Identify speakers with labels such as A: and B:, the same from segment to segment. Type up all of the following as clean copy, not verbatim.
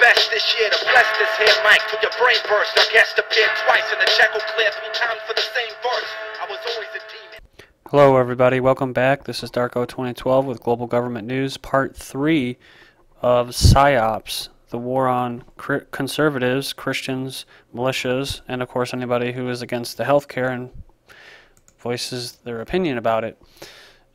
A: best this year to bless this here mic till your brain burst. Our guest appeared twice and the check will clear 3 times for the same verse. I was always a demon.
B: Hello everybody, welcome back. This is Darko 2012 with Global Government News, Part 3 of PsyOps, the war on conservatives, Christians, militias, and of course anybody who is against the healthcare and voices their opinion about it.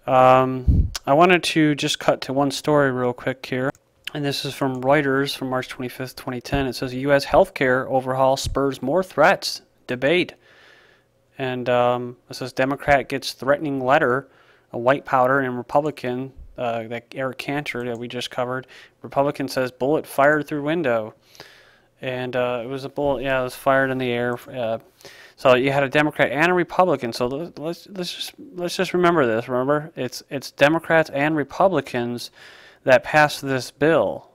B: I wanted to just cut to one story real quick here, and this is from Reuters from March 25th, 2010. It says U.S. healthcare overhaul spurs more threats, debate. And it says Democrat gets threatening letter, a white powder, and Republican, that Eric Cantor that we just covered, Republican says bullet fired through window. And it was a bullet, yeah, it was fired in the air. So you had a Democrat and a Republican. So let's just remember this. Remember, it's Democrats and Republicans that passed this bill.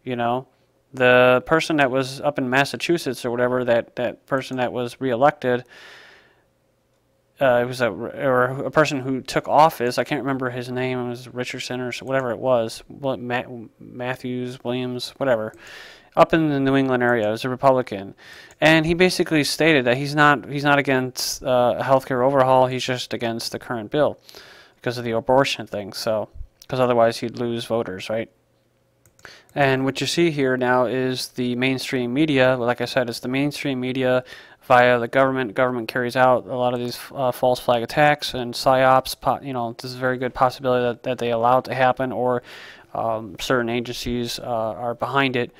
B: You know, the person that was up in Massachusetts or whatever, that person that was reelected, it was a person who took office. I can't remember his name. It was Richardson or whatever it was. Matthews, Williams, whatever. Up in the New England area, as a Republican, and he basically stated that he's not against a healthcare overhaul. He's just against the current bill because of the abortion thing. So, because otherwise he'd lose voters, right? And what you see here now is the mainstream media. Like I said, it's the mainstream media via the government. Government carries out a lot of these false flag attacks and PsyOps. You know, this is a very good possibility that they allow it to happen, or certain agencies are behind it.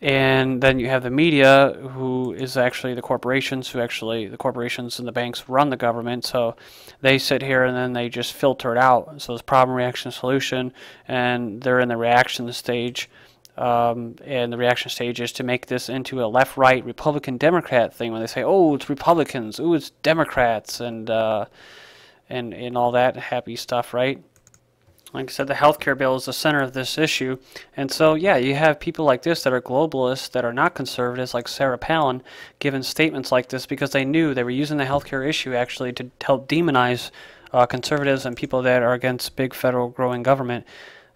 B: And then you have the media, who is actually the corporations, the corporations and the banks run the government. So they sit here and then they just filter it out. So it's problem, reaction, solution, and they're in the reaction stage. And the reaction stage is to make this into a left-right Republican-Democrat thing. When they say, "Oh, it's Republicans," "Oh, it's Democrats," and all that happy stuff, right? Like I said, the healthcare bill is the center of this issue. And so, yeah, you have people like this that are globalists, that are not conservatives, like Sarah Palin, giving statements like this because they knew they were using the healthcare issue actually to help demonize conservatives and people that are against big federal growing government.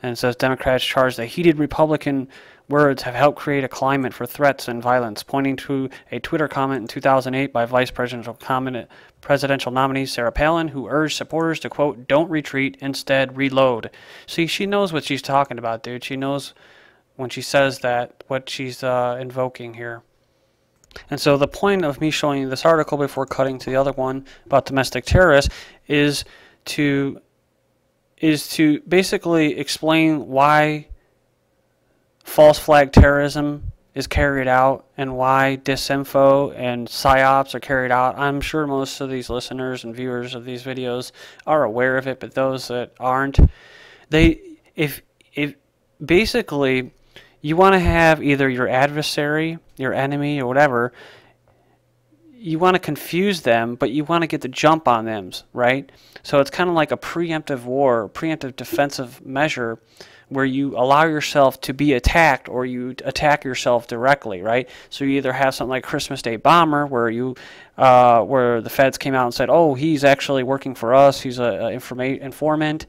B: And it says Democrats charge that heated Republican words have helped create a climate for threats and violence, pointing to a Twitter comment in 2008 by Vice Presidential nominee Sarah Palin, who urged supporters to, quote, "Don't retreat, instead reload." See, she knows what she's talking about, dude. She knows when she says that, what she's invoking here. And so the point of me showing you this article before cutting to the other one about domestic terrorists is to basically explain why false flag terrorism is carried out and why disinfo and PsyOps are carried out. I'm sure most of these listeners and viewers of these videos are aware of it, but those that aren't, if basically you want to have either your adversary, your enemy, or whatever, you want to confuse them, but you want to get the jump on them, right? So it's kind of like a preemptive war, preemptive defensive measure, where you allow yourself to be attacked, or you attack yourself directly, right? So you either have something like Christmas Day Bomber, where where the feds came out and said, "Oh, he's actually working for us. He's a informant,"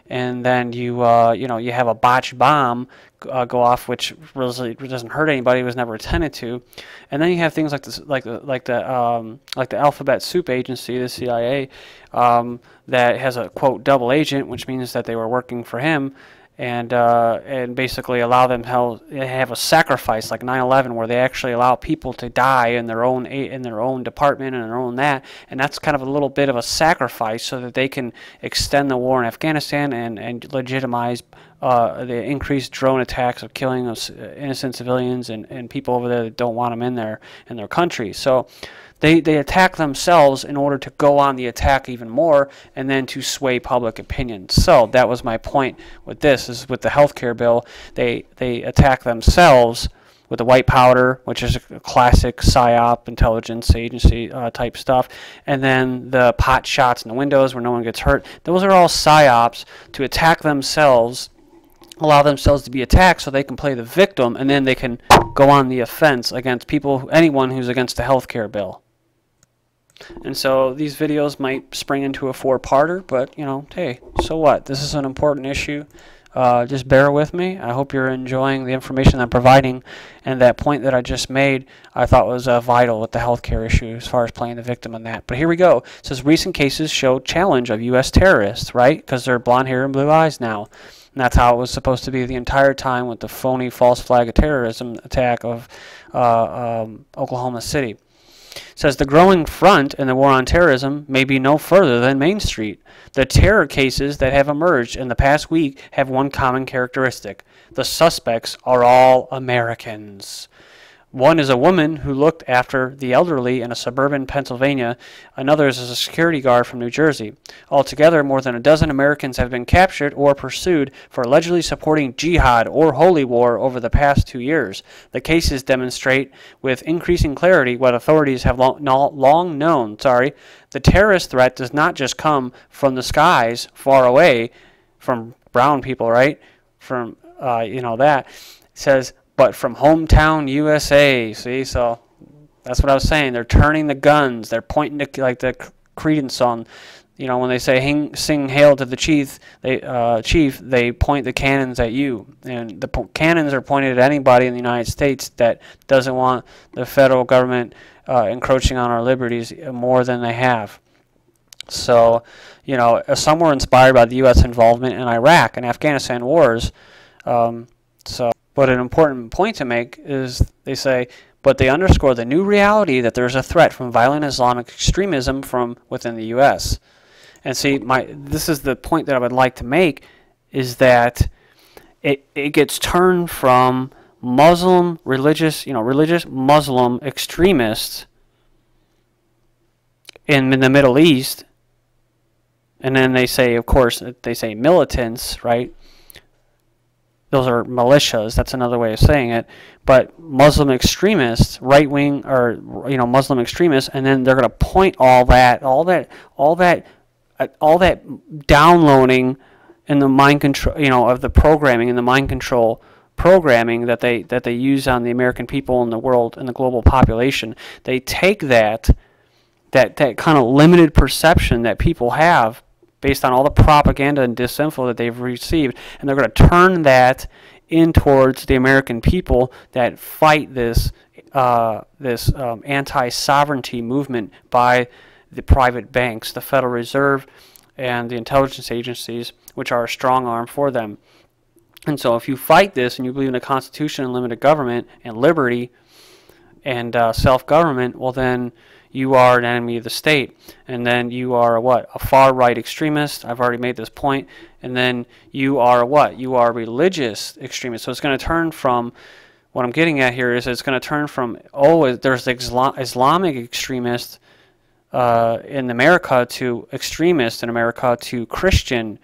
B: and then you have a botched bomb go off, which really doesn't hurt anybody. It was never intended to. And then you have things like this, like the Alphabet Soup Agency, the CIA, that has a, quote, double agent, which means that they were working for him. And basically allow them to have a sacrifice like 9/11, where they actually allow people to die in their own department and their own that, and that's kind of a little bit of a sacrifice so that they can extend the war in Afghanistan and legitimize the increased drone attacks of killing of innocent civilians and people over there that don't want them in their country. So they attack themselves in order to go on the attack even more and then to sway public opinion. So that was my point with this, is with the healthcare bill, they attack themselves with the white powder, which is a classic PsyOp intelligence agency type stuff, and then the pot shots in the windows where no one gets hurt. Those are all PsyOps to attack themselves, allow themselves to be attacked so they can play the victim, and then they can go on the offense against anyone who's against the healthcare bill. And so these videos might spring into a 4-parter, but, you know, hey, so what? This is an important issue. just bear with me. I hope you're enjoying the information I'm providing, and that point that I just made I thought was vital with the healthcare issue as far as playing the victim on that. But here we go. It says recent cases show challenge of U.S. terrorists, right? Because they're blonde hair and blue eyes now. And that's how it was supposed to be the entire time with the phony false flag of terrorism attack of Oklahoma City. It says the growing front in the war on terrorism may be no further than Main Street. The terror cases that have emerged in the past week have one common characteristic. The suspects are all Americans. One is a woman who looked after the elderly in a suburban Pennsylvania. Another is a security guard from New Jersey. Altogether, more than a dozen Americans have been captured or pursued for allegedly supporting jihad or holy war over the past 2 years. The cases demonstrate with increasing clarity what authorities have long known. The terrorist threat does not just come from the skies far away, from brown people, right? From, that. It says, but from hometown USA. See, so that's what I was saying. They're turning the guns. They're pointing to, like the Creedence song, when they say sing hail to the chief, they point the cannons at you. And the cannons are pointed at anybody in the United States that doesn't want the federal government encroaching on our liberties more than they have. So, some were inspired by the U.S. involvement in Iraq and Afghanistan wars. But an important point to make is they say, but they underscore the new reality that there's a threat from violent Islamic extremism from within the U.S. And see, this is the point that I would like to make, is that it gets turned from Muslim religious Muslim extremists in the Middle East, and then they say, of course, they say militants, right? Those are militias. That's another way of saying it. But Muslim extremists, right wing, or Muslim extremists, and then they're going to point all that downloading in the mind control, of the programming and the mind control programming that they use on the American people and the world and the global population. They take that kind of limited perception that people have based on all the propaganda and disinfo that they've received, and they're going to turn that in towards the American people that fight this anti-sovereignty movement by the private banks, the Federal Reserve, and the intelligence agencies, which are a strong arm for them. And so if you fight this and you believe in the Constitution and limited government and liberty and self-government, well then you are an enemy of the state, and then you are a far-right extremist. I've already made this point. And then you are you are a religious extremist. So it's going to turn from, what I'm getting at here is it's going to turn from, there's Islamic extremists in America to extremists in America to Christian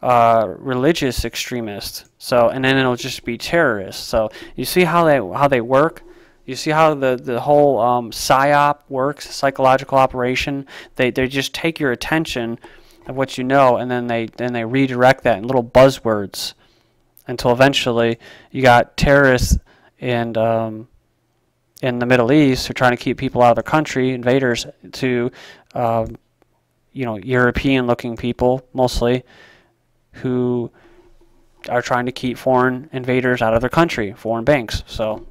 B: religious extremists. So, and then it'll just be terrorists. So you see how they work. You see how the whole PsyOps works, psychological operation. They just take your attention of what you know, and then they redirect that in little buzzwords until eventually you got terrorists in the Middle East who are trying to keep people out of their country, invaders, to European-looking people mostly who are trying to keep foreign invaders out of their country, foreign banks. So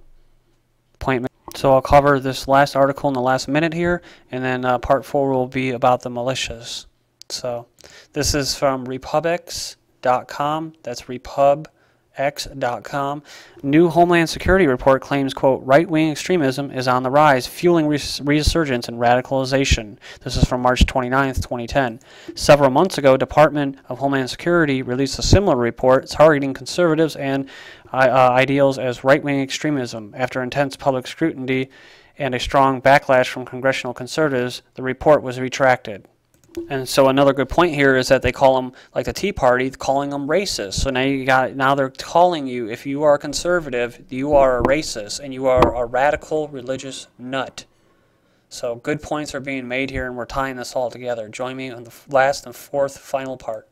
B: I'll cover this last article in the last minute here, and then part 4 will be about the militias. So this is from repubx.com. That's repubx.com. New Homeland Security report claims, quote, right-wing extremism is on the rise, fueling resurgence and radicalization. This is from March 29th, 2010. Several months ago, Department of Homeland Security released a similar report targeting conservatives and ideals as right-wing extremism. After intense public scrutiny and a strong backlash from congressional conservatives, the report was retracted. And so another good point here is that they call them, like the Tea Party, calling them racist. So now they're calling you, if you are a conservative, you are a racist, and you are a radical religious nut. So good points are being made here, and we're tying this all together. Join me on the last and fourth final part.